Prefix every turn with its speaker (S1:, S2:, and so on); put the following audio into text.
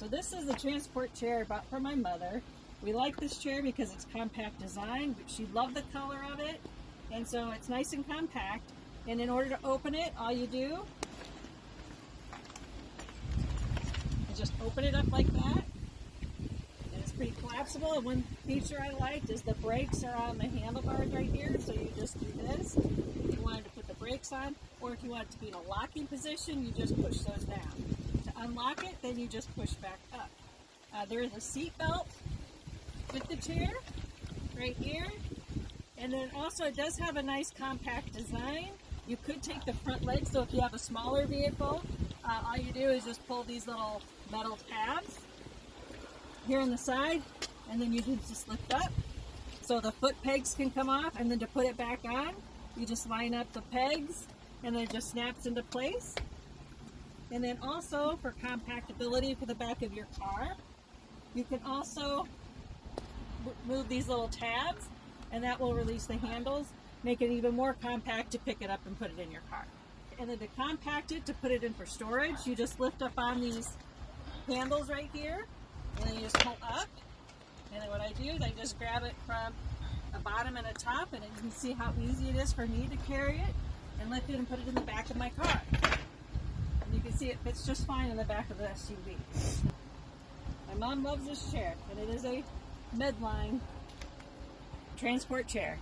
S1: So this is the transport chair I bought for my mother. We like this chair because it's compact design, but she loved the color of it. And so it's nice and compact. And in order to open it, all you do is just open it up like that. And it's pretty collapsible. And one feature I liked is the brakes are on the handlebars right here. So you just do this if you wanted to put the brakes on. Or if you want it to be in a locking position, you just push those down. To unlock it, then you just push back up. There is a seat belt with the chair right here. And then also it does have a nice compact design. You could take the front legs, so if you have a smaller vehicle, all you do is just pull these little metal tabs here on the side, and then you just lift up. So the foot pegs can come off, and then to put it back on, you just line up the pegs, and then it just snaps into place. And then also for compactability for the back of your car, you can also move these little tabs, and that will release the handles, make it even more compact to pick it up and put it in your car. And then to compact it, to put it in for storage, you just lift up on these handles right here, and then you just pull up. And then what I do is I just grab it from a bottom and a top, and you can see how easy it is for me to carry it and lift it and put it in the back of my car. And you can see it fits just fine in the back of the SUV. My mom loves this chair, and it is a Medline transport chair.